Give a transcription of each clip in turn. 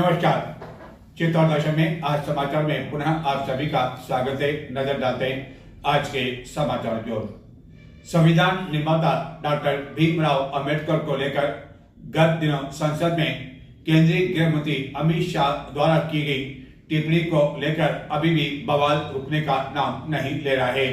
नमस्कार। चित्तौड़ दर्शन में आज समाचार में पुनः आप सभी का स्वागत है। नजर डालते हैं आज के समाचार की ओर। संविधान निर्माता डॉक्टर भीमराव अंबेडकर को लेकर गत दिनों संसद में केंद्रीय गृह मंत्री अमित शाह द्वारा की गई टिप्पणी को लेकर अभी भी बवाल रुकने का नाम नहीं ले रहा है।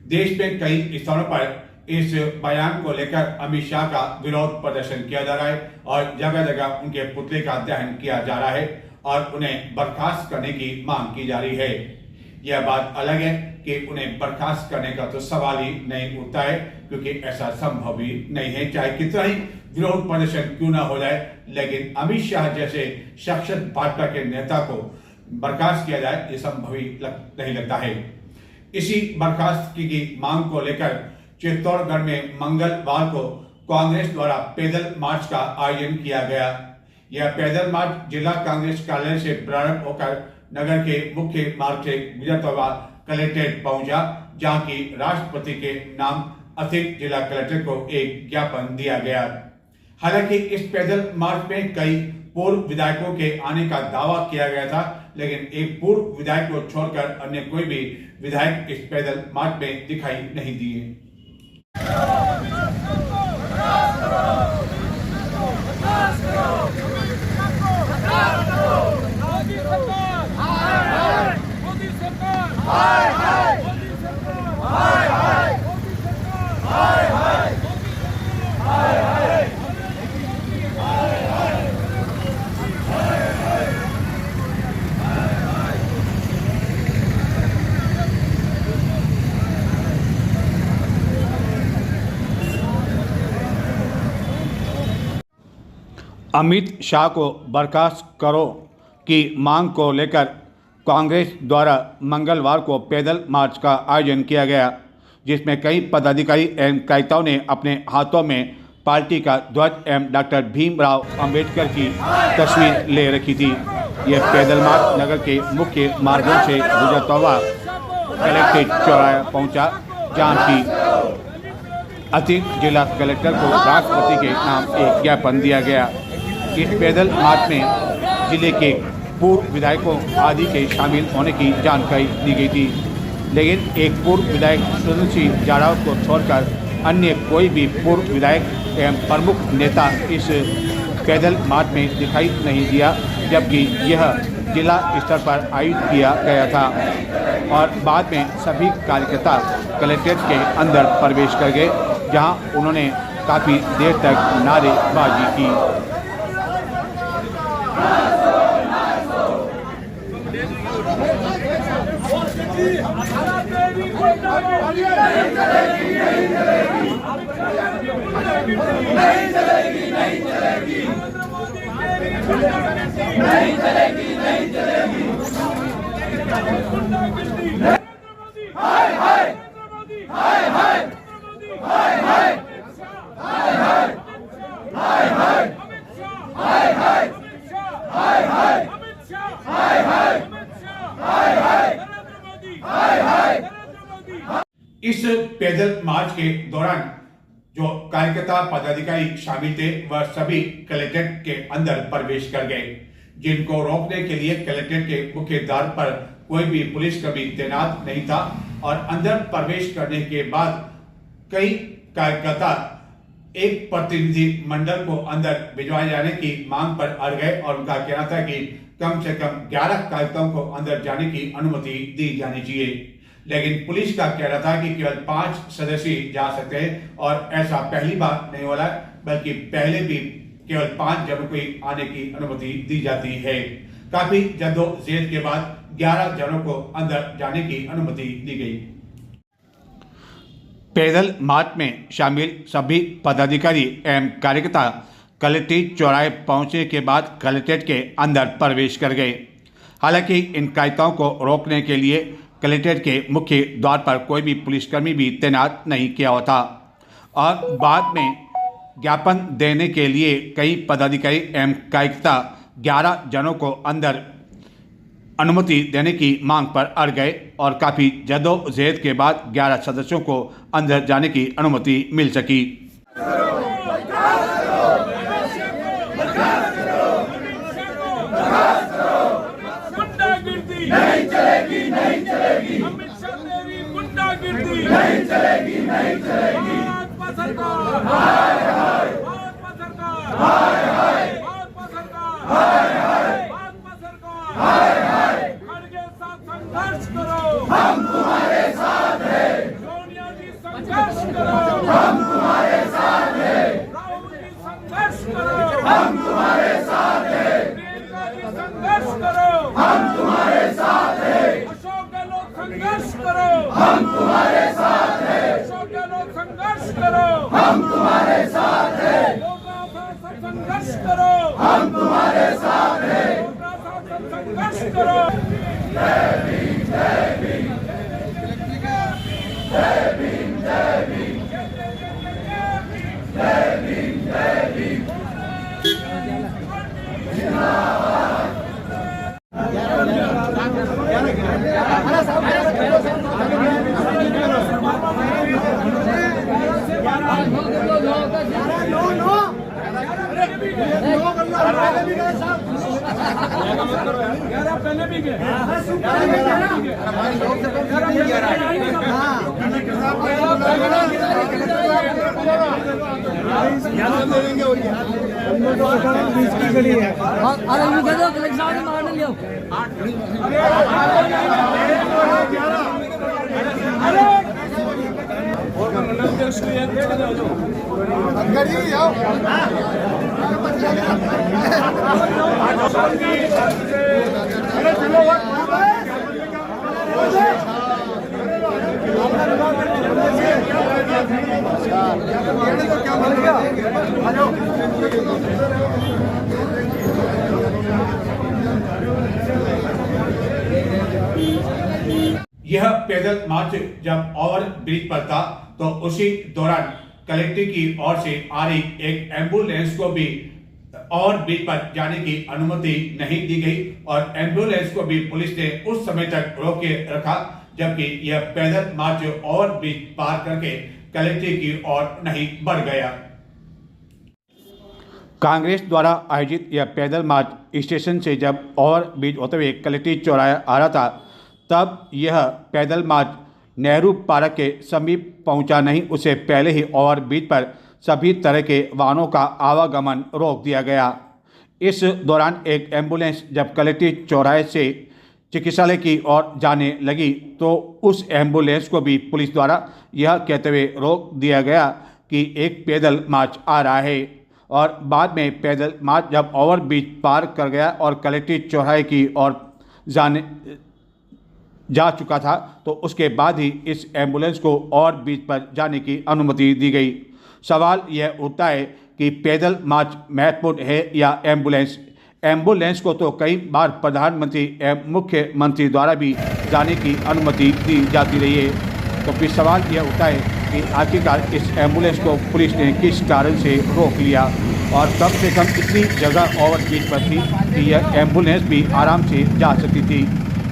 देश में कई स्थानों पर इस बयान को लेकर अमित शाह का विरोध प्रदर्शन किया जा रहा है और जगह जगह उनके पुतले का दहन किया जा रहा है और उन्हें बर्खास्त करने की मांग की जा रही है। यह बात अलग है कि उन्हें बर्खास्त करने का तो सवाल ही नहीं उठता है, क्योंकि ऐसा संभव भी नहीं है, चाहे कितना ही विरोध प्रदर्शन क्यों ना हो जाए। लेकिन अमित शाह जैसे शख्सियत भाजपा के नेता को बर्खास्त किया जाए, ये संभव ही नहीं लगता है। इसी बर्खास्तगी की मांग को लेकर चित्तौड़गढ़ में मंगलवार को कांग्रेस द्वारा पैदल मार्च का आयोजन किया गया। यह पैदल मार्च जिला कांग्रेस कार्यालय से प्रारंभ होकर नगर के मुख्य मार्ग से गुजरता हुआ कलेक्ट्रेट पहुंचा, जहां की राष्ट्रपति के नाम अतिरिक्त जिला कलेक्टर को एक ज्ञापन दिया गया। हालांकि इस पैदल मार्च में कई पूर्व विधायकों के आने का दावा किया गया था, लेकिन एक पूर्व विधायक को छोड़कर अन्य कोई भी विधायक इस पैदल मार्च में दिखाई नहीं दिए। अमित शाह को बर्खास्त करो की मांग को लेकर कांग्रेस द्वारा मंगलवार को पैदल मार्च का आयोजन किया गया, जिसमें कई पदाधिकारी एवं कार्यकर्ताओं ने अपने हाथों में पार्टी का ध्वज एवं डॉक्टर भीमराव अंबेडकर की तस्वीर ले रखी थी। यह पैदल मार्च नगर के मुख्य मार्गों से गुजरता हुआ कलेक्ट्रेट चौराहा पहुंचा, जहां की अतिरिक्त जिला कलेक्टर को राष्ट्रपति के नाम एक ज्ञापन दिया गया। इस पैदल मार्च में जिले के पूर्व विधायकों आदि के शामिल होने की जानकारी दी गई थी, लेकिन एक पूर्व विधायक सुनील सिंह जाड़ाव को छोड़कर अन्य कोई भी पूर्व विधायक एवं प्रमुख नेता इस पैदल मार्च में दिखाई नहीं दिया, जबकि यह जिला स्तर पर आयोजित किया गया था। और बाद में सभी कार्यकर्ता कलेक्ट्रेट के अंदर प्रवेश कर गए, जहां उन्होंने काफ़ी देर तक नारेबाजी की। इस पैदल मार्च के दौरान जो कार्यकर्ता पदाधिकारी शामिल थे वह सभी कलेक्ट्रेट के अंदर प्रवेश कर गए, जिनको रोकने के लिए कलेक्ट्रेट के मुख्य द्वार पर कोई भी पुलिसकर्मी तैनात नहीं था। और अंदर प्रवेश करने के बाद कई कार्यकर्ता एक प्रतिनिधि मंडल को अंदर भिजवाए जाने की मांग पर अड़ गए और उनका कहना था कि कम से कम 11 कार्यकर्ताओं को अंदर जाने की अनुमति दी जानी चाहिए। लेकिन पुलिस का कहना था कि केवल 5 सदस्य जा सकते हैं, और ऐसा पहली बार नहीं हो रहा, बल्कि पहले भी केवल 5 जनों को आने की अनुमति दी जाती है। काफी जद्दोजहद के बाद 11 जनों को अंदर जाने की अनुमति दी गई। पैदल मार्च में शामिल सभी पदाधिकारी एवं कार्यकर्ता कलेक्ट्रेट चौराहे पहुंचने के बाद कलेक्ट्रेट के अंदर प्रवेश कर गए। हालांकि इन कार्यकर्ताओं को रोकने के लिए कलेक्ट्रेट के मुख्य द्वार पर कोई भी पुलिसकर्मी भी तैनात नहीं किया हुआ था। और बाद में ज्ञापन देने के लिए कई पदाधिकारी एवं कार्यकर्ता 11 जनों को अंदर अनुमति देने की मांग पर अड़ गए और काफ़ी जद्दोजहद के बाद 11 सदस्यों को अंदर जाने की अनुमति मिल सकी। भाजपा सरकार, भाजपा सरकार, भाजपा सरकार, खड़गे साथ संघर्ष करो, हम तुम्हारे साथ हैं। सोनिया जी संघर्ष करो, हम तुम्हारे साथ हैं। राहुल जी संघर्ष करो, हम तुम्हारे साथ हैं। प्रियंका जी संघर्ष करो, हम तुम्हारे साथ हैं। अशोक गहलोत संघर्ष करो, हम तुम्हारे साथ हैं। अशोक गहलोत संघर्ष करो, हम तुम्हारे साथ हैं। संघर्ष करो, हम तुम्हारे साथ हैं। संघर्ष करो। जय भीम, जय भीम, जय भीम, जय भीम, जय भीम, जय भीम। पहले भी गए यह पैदल मार्च जब ओवर ब्रिज पर था तो उसी दौरान कलेक्टर की ओर से आ रही एक एम्बुलेंस को भी ओवर ब्रिज पर जाने की अनुमति नहीं दी गई और एम्बुलेंस को भी पुलिस ने उस समय तक रोक के रखा जबकि यह पैदल मार्च ओवर ब्रिज पार करके कलेक्टर की ओर नहीं बढ़ गया। कांग्रेस द्वारा आयोजित यह पैदल मार्च स्टेशन से जब ओवर ब्रिज होते हुए कलेक्टर चौराहा आ रहा था तब यह पैदल मार्च नेहरू पार्क के समीप पहुंचा नहीं, उससे पहले ही ओवर ब्रिज पर सभी तरह के वाहनों का आवागमन रोक दिया गया। इस दौरान एक एम्बुलेंस जब कलेक्टर चौराहे से चिकित्सालय की ओर जाने लगी तो उस एम्बुलेंस को भी पुलिस द्वारा यह कहते हुए रोक दिया गया कि एक पैदल मार्च आ रहा है और बाद में पैदल मार्च जब ओवर ब्रिज पार कर गया और कलेक्टर चौराहे की ओर जा चुका था तो उसके बाद ही इस एम्बुलेंस को ओवर ब्रिज पर जाने की अनुमति दी गई। सवाल यह उठता है कि पैदल मार्च महत्वपूर्ण है या एम्बुलेंस। एम्बुलेंस को तो कई बार प्रधानमंत्री एवं मुख्यमंत्री द्वारा भी जाने की अनुमति दी जाती रही है। तो फिर सवाल यह उठता है कि आखिरकार इस एम्बुलेंस को पुलिस ने किस कारण से रोक लिया और कम से कम इतनी जगह ओवर ब्रिज पर थी कि यह एम्बुलेंस भी आराम से जा सकती थी,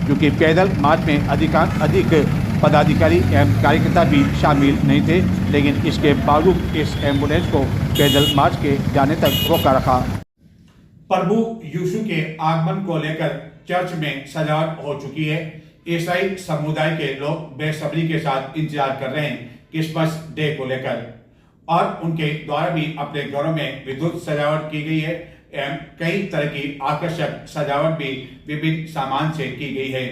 क्योंकि पैदल मार्च में अधिक पदाधिकारी एवं कार्यकर्ता भी शामिल नहीं थे, लेकिन इसके बावजूद इस एम्बुलेंस को पैदल मार्च के जाने तक रोका रखा। प्रभु यीशु के आगमन को लेकर चर्च में सजावट हो चुकी है। ईसाई समुदाय के लोग बेसब्री के साथ इंतजार कर रहे हैं क्रिसमस डे को लेकर और उनके द्वारा भी अपने घरों में विद्युत सजावट की गई है एवं कई तरह की आकर्षक सजावट भी विभिन्न सामान से की गई है।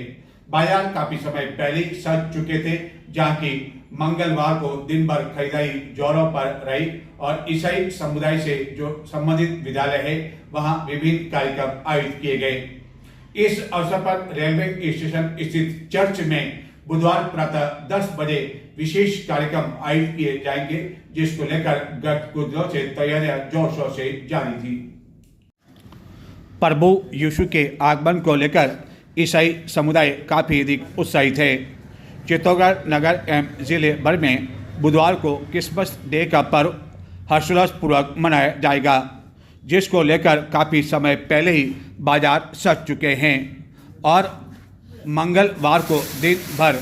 बाजार काफी समय पहले सज चुके थे, जहाँ की मंगलवार को दिन भर खरीदारी जोरों पर रही और ईसाई समुदाय से जो संबंधित विद्यालय है वहां विभिन्न कार्यक्रम आयोजित किए गए। इस अवसर पर रेलवे स्टेशन स्थित चर्च में बुधवार प्रातः 10 बजे विशेष कार्यक्रम आयोजित किए जाएंगे, जिसको लेकर गत कुछ दिनों से तैयारियां जोर शोर से जारी थी। प्रभु यीशु के आगमन को लेकर ईसाई समुदाय काफ़ी अधिक उत्साहित है। चित्तौड़गढ़ नगर एवं जिले भर में बुधवार को क्रिसमस डे का पर्व हर्षोल्लासपूर्वक मनाया जाएगा, जिसको लेकर काफ़ी समय पहले ही बाजार सज चुके हैं और मंगलवार को दिन भर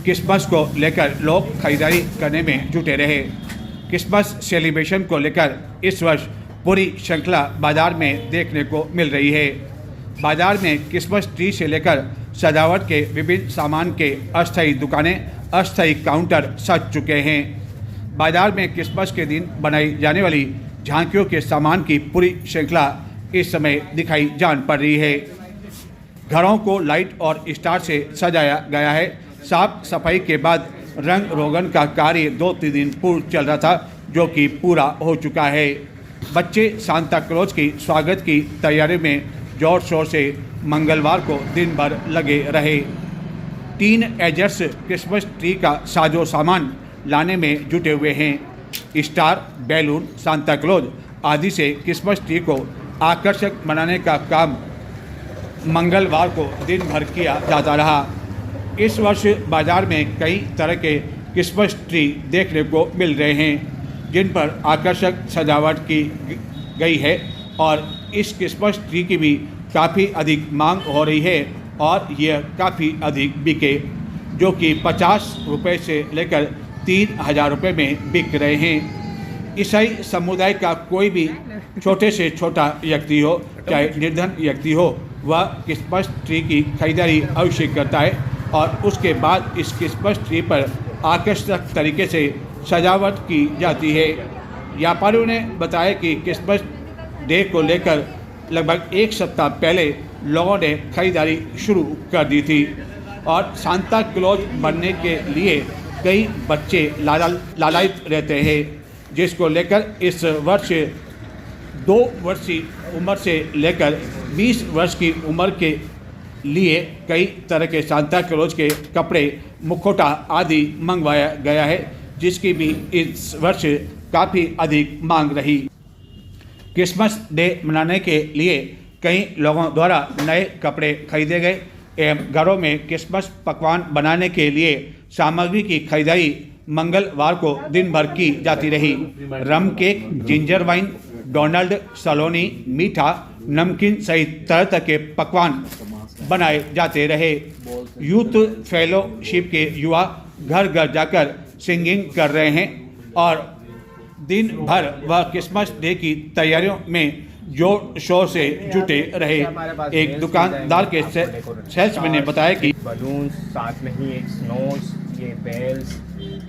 क्रिसमस को लेकर लोग खरीदारी करने में जुटे रहे। क्रिसमस सेलिब्रेशन को लेकर इस वर्ष पूरी श्रृंखला बाजार में देखने को मिल रही है। बाजार में क्रिसमस ट्री से लेकर सजावट के विभिन्न सामान के अस्थायी दुकानें, अस्थायी काउंटर सज चुके हैं। बाजार में क्रिसमस के दिन बनाई जाने वाली झांकियों के सामान की पूरी श्रृंखला इस समय दिखाई जान पड़ रही है। घरों को लाइट और स्टार से सजाया गया है। साफ सफाई के बाद रंग रोगन का कार्य 2-3 दिन पूर्व चल रहा था, जो कि पूरा हो चुका है। बच्चे सांता क्लॉज की स्वागत की तैयारी में जोर शोर से मंगलवार को दिन भर लगे रहे। टीनएजर्स क्रिसमस ट्री का साजो सामान लाने में जुटे हुए हैं। स्टार, बैलून, सांता क्लॉज आदि से क्रिसमस ट्री को आकर्षक बनाने का काम मंगलवार को दिन भर किया जाता रहा। इस वर्ष बाजार में कई तरह के क्रिसमस ट्री देखने को मिल रहे हैं, जिन पर आकर्षक सजावट की गई है और इस क्रिसमस ट्री की भी काफ़ी अधिक मांग हो रही है और यह काफ़ी अधिक बिके, जो कि 50 रुपये से लेकर 3000 रुपये में बिक रहे हैं। ईसाई समुदाय का कोई भी छोटे से छोटा व्यक्ति हो, चाहे निर्धन व्यक्ति हो, वह क्रिसमस ट्री की खरीदारी अवश्य करता है और उसके बाद इस क्रिसमस ट्री पर आकर्षक तरीके से सजावट की जाती है। व्यापारियों ने बताया कि क्रिसमस डे को लेकर लगभग 1 सप्ताह पहले लोगों ने खरीदारी शुरू कर दी थी और सांता क्लॉज बनने के लिए कई बच्चे लालायित रहते हैं, जिसको लेकर इस वर्ष 2 वर्ष की उम्र से लेकर 20 वर्ष की उम्र के लिए कई तरह के सांता क्लॉज के कपड़े, मुखौटा आदि मंगवाया गया है, जिसकी भी इस वर्ष काफ़ी अधिक मांग रही। क्रिसमस डे मनाने के लिए कई लोगों द्वारा नए कपड़े खरीदे गए एवं घरों में क्रिसमस पकवान बनाने के लिए सामग्री की खरीदारी मंगलवार को दिन भर की जाती रही। रम केक, जिंजर वाइन, डोनाल्ड, सलोनी, मीठा, नमकीन सहित तरह तरह के पकवान बनाए जाते रहे। यूथ फेलोशिप के युवा घर घर जाकर सिंगिंग कर रहे हैं और दिन भर वह क्रिसमस डे की तैयारियों में जोर शोर से जुटे रहे। एक दुकानदार के सेल्समैन ने बताया कि बलून्स, साथ में ही एक स्नोस, ये बेल्स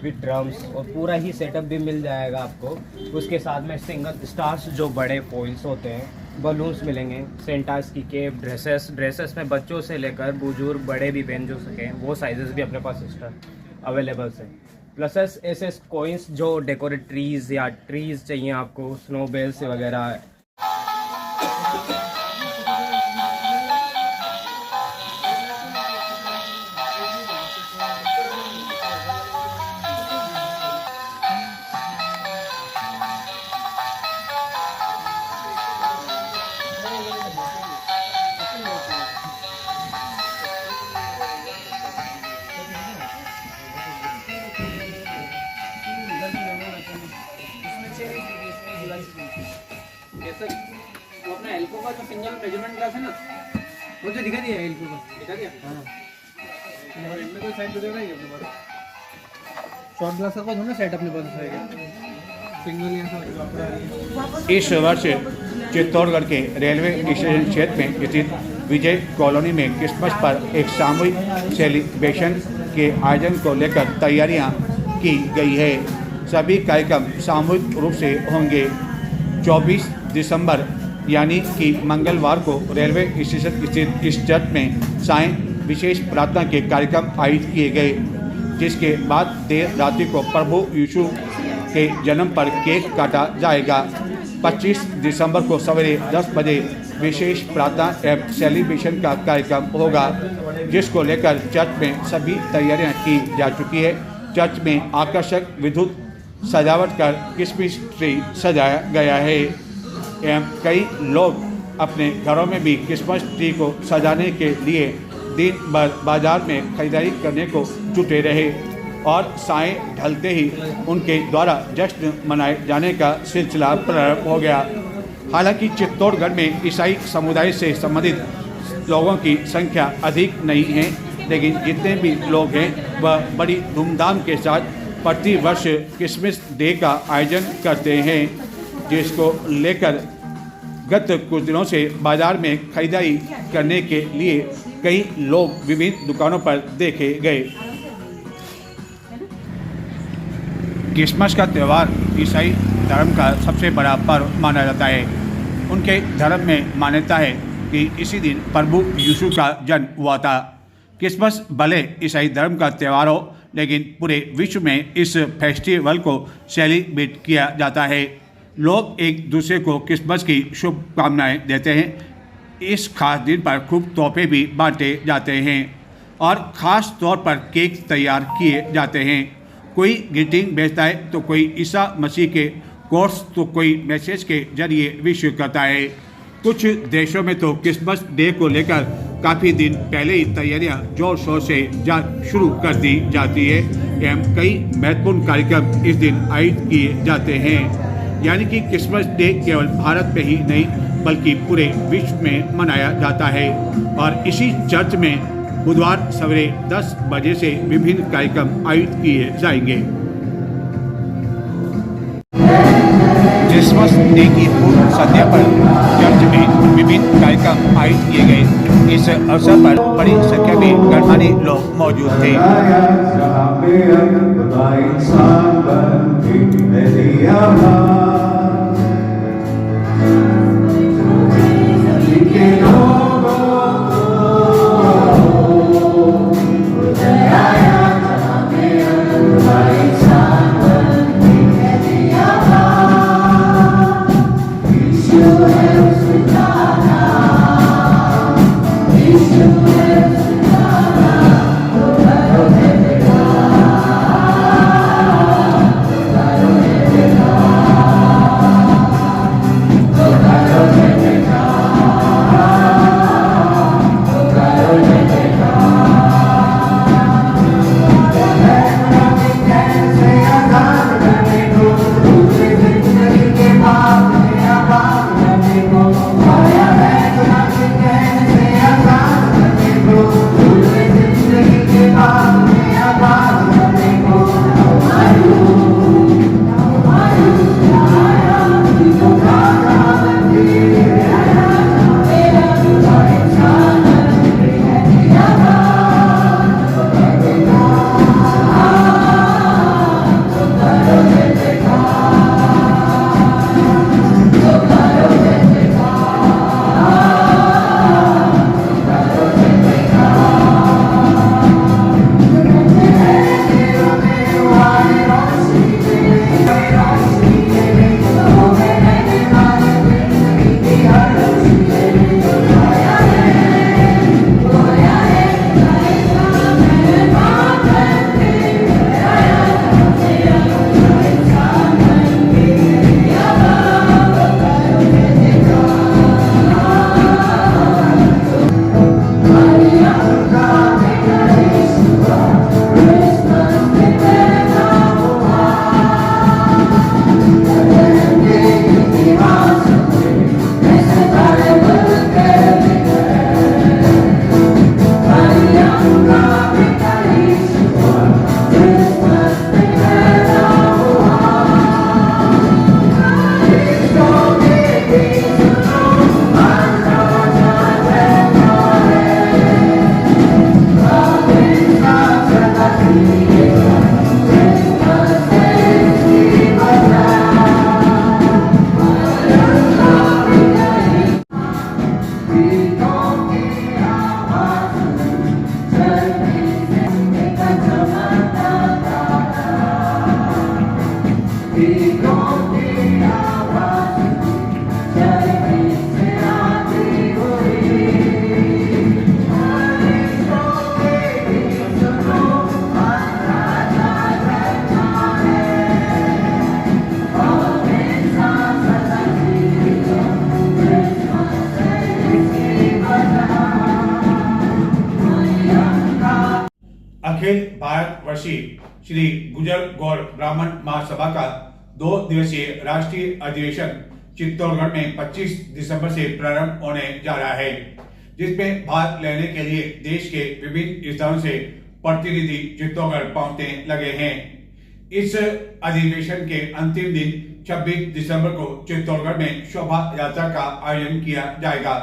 विद ड्रम्स और पूरा ही सेटअप भी मिल जाएगा आपको। उसके साथ में सिंगल स्टार्स जो बड़े फॉइल्स होते हैं, बलून्स मिलेंगे, सेंटास की केप, ड्रेसेस में बच्चों से लेकर बुजुर्ग बड़े भी पहन जो सकें वो साइजेस भी अपने पास एक्स्ट्रा अवेलेबल है। प्लस ऐसे कॉइन्स जो डेकोरेट ट्रीज़ या ट्रीज़ चाहिए आपको, स्नो बेल्स वगैरह। जैसे वो अपना एल्को का जो सिंगल मेजरमेंट ग्लास है ना, वो जो दिखा दिया एल्को का, दिखा दिया। हाँ, इनमें कोई साइड दे रहा है अपने पास। शॉर्ट ग्लास का कोई ना सेट अपने पास है, सिंगल यहाँ से। इस वर्ष चित्तौड़गढ़ के रेलवे स्टेशन क्षेत्र में स्थित विजय कॉलोनी में क्रिसमस पर एक सामूहिक सेलिब्रेशन के आयोजन को लेकर तैयारियां की गई है। सभी कार्यक्रम सामूहिक रूप से होंगे। 24 दिसंबर यानी कि मंगलवार को रेलवे स्टेशन स्थित इस चर्च में सायं विशेष प्रार्थना के कार्यक्रम आयोजित किए गए, जिसके बाद देर रात्रि को प्रभु यीशु के जन्म पर केक काटा जाएगा। 25 दिसंबर को सवेरे 10 बजे विशेष प्रार्थना एवं सेलिब्रेशन का कार्यक्रम होगा, जिसको लेकर चर्च में सभी तैयारियां की जा चुकी है। चर्च में आकर्षक विद्युत सजावट कर क्रिसमस ट्री सजाया गया है एवं कई लोग अपने घरों में भी क्रिसमस ट्री को सजाने के लिए दिन भर बाजार में खरीदारी करने को जुटे रहे और साय ढलते ही उनके द्वारा जश्न मनाए जाने का सिलसिला प्रारंभ हो गया। हालांकि चित्तौड़गढ़ में ईसाई समुदाय से संबंधित लोगों की संख्या अधिक नहीं है, लेकिन जितने भी लोग हैं वह बड़ी धूमधाम के साथ प्रति वर्ष क्रिसमस डे का आयोजन करते हैं, जिसको लेकर गत कुछ दिनों से बाजार में खरीदारी करने के लिए कई लोग विभिन्न दुकानों पर देखे गए। क्रिसमस का त्यौहार ईसाई धर्म का सबसे बड़ा पर्व माना जाता है। उनके धर्म में मान्यता है कि इसी दिन प्रभु यीशु का जन्म हुआ था। क्रिसमस भले ईसाई धर्म का त्यौहार हो, लेकिन पूरे विश्व में इस फेस्टिवल को सेलिब्रेट किया जाता है। लोग एक दूसरे को क्रिसमस की शुभकामनाएं देते हैं। इस खास दिन पर खूब तोहफे भी बांटे जाते हैं और ख़ास तौर पर केक तैयार किए जाते हैं। कोई ग्रीटिंग भेजता है तो कोई ईसा मसीह के कोर्स तो कोई मैसेज के जरिए विश करता है। कुछ देशों में तो क्रिसमस डे को लेकर काफ़ी दिन पहले ही तैयारियां जोर शोर से शुरू कर दी जाती है एवं कई महत्वपूर्ण कार्यक्रम इस दिन आयोजित किए जाते हैं। यानी कि क्रिसमस डे केवल भारत में ही नहीं बल्कि पूरे विश्व में मनाया जाता है। और इसी चर्च में बुधवार सवेरे 10 बजे से विभिन्न कार्यक्रम आयोजित किए जाएंगे। क्रिसमस डे की पूर्व संध्या पर चर्च में विभिन्न कार्यक्रम आयोजित किए गए। इस अवसर पर बड़ी संख्या में गणमान्य लोग मौजूद थे। अखिल भारत वर्षीय श्री गुजर गौड़ ब्राह्मण महासभा का 2 दिवसीय राष्ट्रीय अधिवेशन चित्तौड़गढ़ में 25 दिसंबर से प्रारंभ होने जा रहा है, जिसमें भाग लेने के लिए देश के विभिन्न स्थानों से प्रतिनिधि चित्तौड़गढ़ पहुंचने लगे हैं। इस अधिवेशन के अंतिम दिन 26 दिसंबर को चित्तौड़गढ़ में शोभा यात्रा का आयोजन किया जाएगा।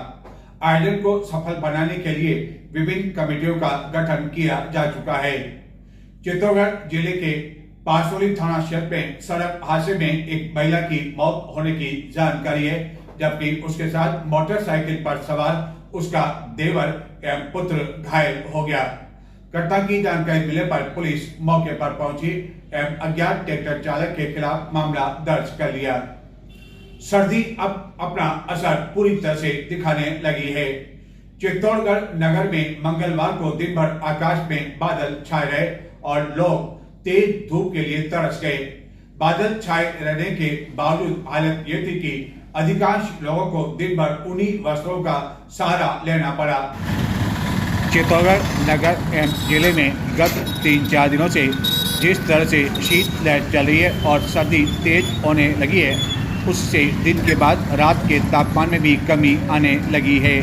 आयोजन को सफल बनाने के लिए विभिन्न कमेटियों का गठन किया जा चुका है। चित्तौड़गढ़ जिले के पासोली थाना क्षेत्र में सड़क हादसे में एक महिला की मौत होने की जानकारी है, जबकि उसके साथ मोटरसाइकिल पर सवार उसका देवर एवं पुत्र घायल हो गया। घटना की जानकारी मिलने पर पुलिस मौके पर पहुंची एवं अज्ञात ट्रैक्टर चालक के खिलाफ मामला दर्ज कर लिया। सर्दी अब अपना असर पूरी तरह से दिखाने लगी है। चित्तौड़गढ़ नगर में मंगलवार को दिन भर आकाश में बादल छाए रहे और लोग तेज धूप के लिए तरस गए। बादल छाए रहने के बावजूद हालत ये थी कि अधिकांश लोगों को दिन भर उन्हीं वस्त्रों का सहारा लेना पड़ा। चित्तौड़गढ़ नगर एवं जिले में गत 3-4 दिनों से जिस तरह से शीत लहर चल रही है और सर्दी तेज होने लगी है, उससे दिन के बाद रात के तापमान में भी कमी आने लगी है।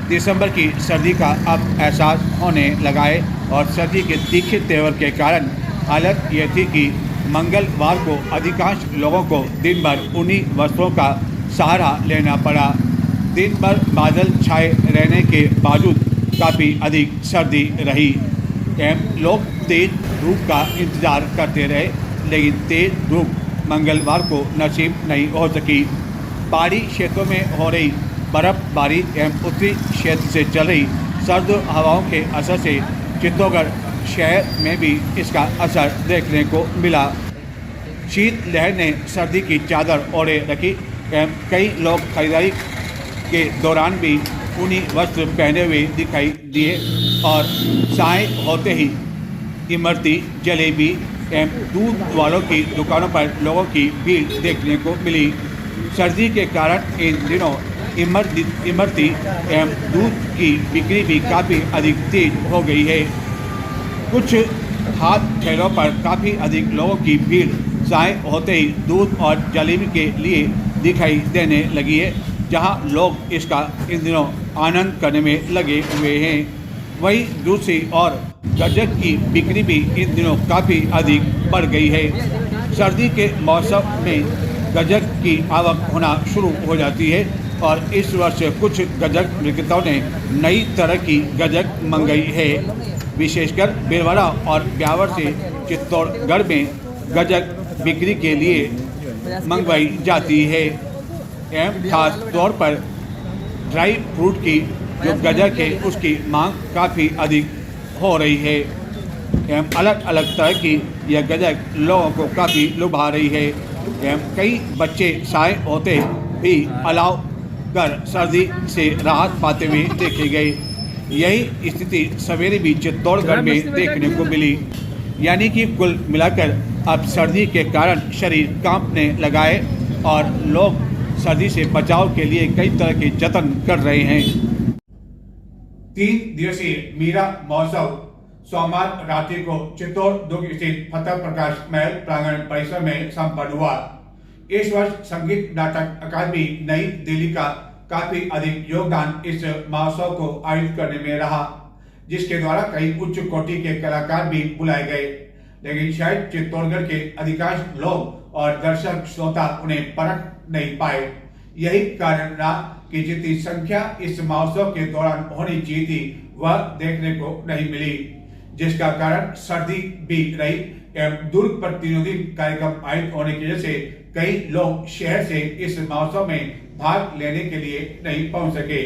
दिसंबर की सर्दी का अब एहसास होने लगा है और सर्दी के तीखे तेवर के कारण हालत ये थी कि मंगलवार को अधिकांश लोगों को दिन भर उन्हीं वस्त्रों का सहारा लेना पड़ा। दिन भर बादल छाए रहने के बावजूद काफ़ी अधिक सर्दी रही एवं लोग तेज धूप का इंतज़ार करते रहे, लेकिन तेज धूप मंगलवार को नसीब नहीं हो सकी। पहाड़ी क्षेत्रों में हो रही बर्फबारी एवं उत्तरी क्षेत्र से चल रही सर्द हवाओं के असर से चित्तौड़गढ़ शहर में भी इसका असर देखने को मिला। शीत लहर ने सर्दी की चादर ओढ़े रखी एवं कई लोग खरीदारी के दौरान भी उन्हीं वस्त्र पहने हुए दिखाई दिए और साय होते ही इमरती, जलेबी एवं दूध वालों की दुकानों पर लोगों की भीड़ देखने को मिली। सर्दी के कारण इन दिनों इमरती एवं दूध की बिक्री भी काफ़ी अधिक तेज हो गई है। कुछ हाथ ठेलों पर काफ़ी अधिक लोगों की भीड़ साय होते ही दूध और जलेबी के लिए दिखाई देने लगी है, जहां लोग इसका इन दिनों आनंद करने में लगे हुए हैं। वहीं दूसरी ओर गज्जक की बिक्री भी इन दिनों काफ़ी अधिक बढ़ गई है। सर्दी के मौसम में गज्जक की आवक होना शुरू हो जाती है और इस वर्ष कुछ गज्जक विक्रेताओं ने नई तरह की गज्जक मंगाई है। विशेषकर बिलवाड़ा और ब्यावर से चित्तौड़गढ़ में गज्जक बिक्री के लिए मंगवाई जाती है एवं खास तौर पर ड्राई फ्रूट की जो गज्जक है उसकी मांग काफ़ी अधिक हो रही है एवं अलग अलग तरह की यह गज्जक लोगों को काफ़ी लुभा रही है एवं कई बच्चे साय होते भी अलाव कर सर्दी से राहत पाते हुए देखे गए। यही स्थिति सवेरे भी चित्तौड़गढ़ में देखने को मिली। यानी कि कुल मिलाकर अब सर्दी के कारण शरीर कांपने लगा है और लोग सर्दी से बचाव के लिए कई तरह के जतन कर रहे हैं। 3 दिवसीय मीरा महोत्सव सोमवार रात्रि को चित्तौड़ दुर्ग स्थित फतेह प्रकाश महल प्रांगण परिसर में संपन्न हुआ। इस वर्ष संगीत नाटक अकादमी नई दिल्ली का काफी अधिक योगदान इस महोत्सव को आयोजित करने में रहा, जिसके द्वारा कई उच्च कोटि के कलाकार भी बुलाए गए, लेकिन शायद चित्तौड़गढ़ के अधिकांश लोग और दर्शक श्रोता उन्हें परख नहीं पाए। यही कारण रहा कि जितनी संख्या इस महोत्सव के दौरान होनी चाहिए थी वह देखने को नहीं मिली, जिसका कारण सर्दी भी रही एवं दुर्ग पर 3 दिन कार्यक्रम आयोजित होने की वजह से कई लोग शहर से इस महोत्सव में भाग लेने के लिए नहीं पहुंच सके।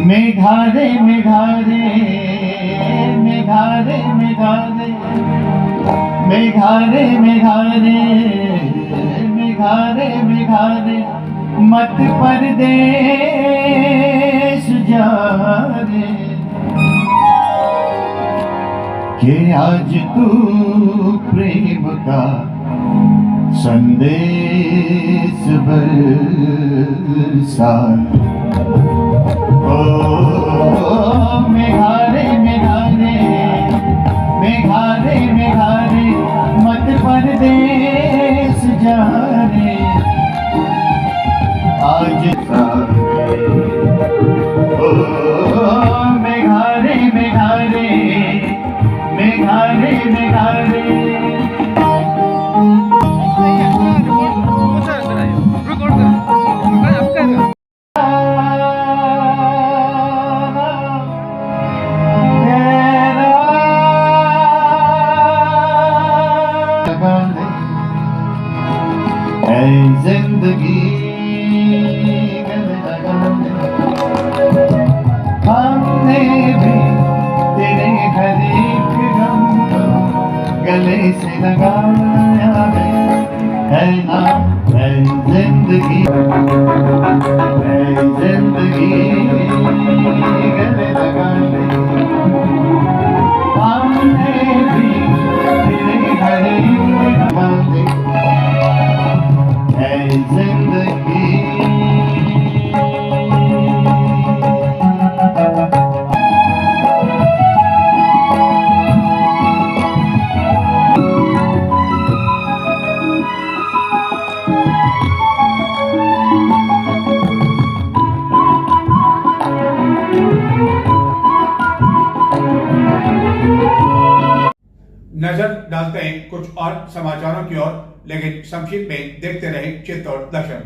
मेघारे मेघारे मेघारे मेघारे मेघारे मेघारे मेघारे मेघारे मत परदेश जा रे कि आज तू प्रेम का संदेश बरसा। मेघारे मेघारे मेघारे मेघारे मत परदेश जा रे आज जिंदगी गले लगा ले। हमने भी तेरे हर एक गम को गले से लगाया है ना, है जिंदगी गले लगा ले। हमने भी तेरे हर एक गम है जिंदगी। नजर डालते हैं कुछ और समाचारों की ओर, लेकिन संक्षिप्त में देखते रहे चित्तौड़ दर्शन।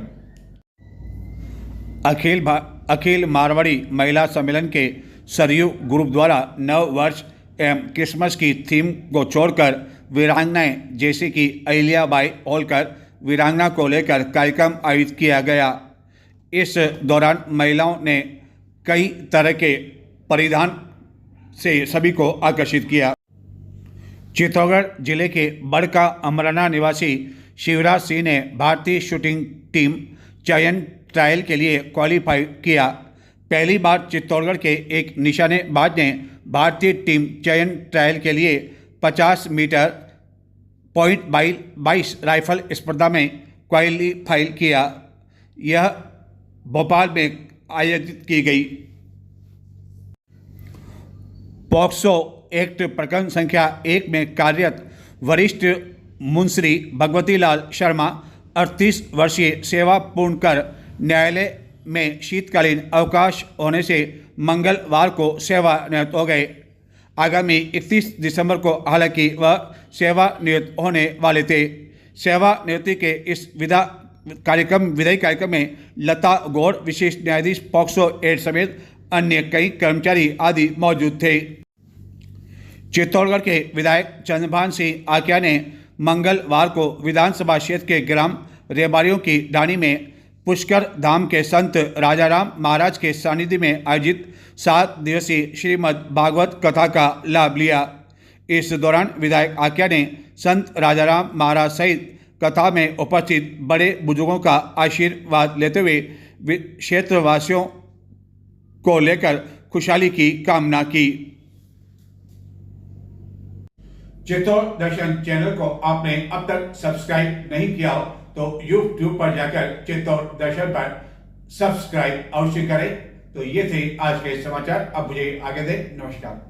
अखिल मारवाड़ी महिला सम्मेलन के सरयू ग्रुप द्वारा नव वर्ष एवं क्रिसमस की थीम को छोड़कर वीरांगनाएं जैसे कि अहिल्याबाई होलकर वीरांगना को लेकर कार्यक्रम आयोजित किया गया। इस दौरान महिलाओं ने कई तरह के परिधान से सभी को आकर्षित किया। चित्तौड़गढ़ जिले के बड़का अमराना निवासी शिवराज सिंह ने भारतीय शूटिंग टीम चयन ट्रायल के लिए क्वालिफाई किया। पहली बार चित्तौड़गढ़ के एक निशानेबाज ने भारतीय टीम चयन ट्रायल के लिए 50 मीटर .22 राइफल स्पर्धा में क्वालिफाई किया। यह भोपाल में आयोजित की गई। पॉक्सो एक्ट प्रकरण संख्या 1 में कार्यरत वरिष्ठ मुंशी भगवती लाल शर्मा 38 वर्षीय सेवा पूर्ण कर न्यायालय में शीतकालीन अवकाश होने से मंगलवार को सेवानिवृत्त हो गए। आगामी 31 दिसंबर को हालांकि वह सेवानिवृत्त होने वाले थे। सेवानिवृत्ति के इस विदाई कार्यक्रम में लता गौड़, विशेष न्यायाधीश पॉक्सो एक्ट समेत अन्य कई कर्मचारी आदि मौजूद थे। चित्तौड़गढ़ के विधायक चंद्रभान सिंह आकिया ने मंगलवार को विधानसभा क्षेत्र के ग्राम रेबारियों की ढाणी में पुष्कर धाम के संत राजाराम महाराज के सानिध्य में आयोजित 7 दिवसीय श्रीमद् भागवत कथा का लाभ लिया। इस दौरान विधायक आकिया ने संत राजाराम महाराज सहित कथा में उपस्थित बड़े बुजुर्गों का आशीर्वाद लेते हुए क्षेत्रवासियों को लेकर खुशहाली की कामना की। चित्तौड़ दर्शन चैनल को आपने अब तक सब्सक्राइब नहीं किया हो तो YouTube पर जाकर चित्तौड़ दर्शन पर सब्सक्राइब अवश्य करें। तो ये थे आज के समाचार। अब मुझे आगे दें। नमस्कार।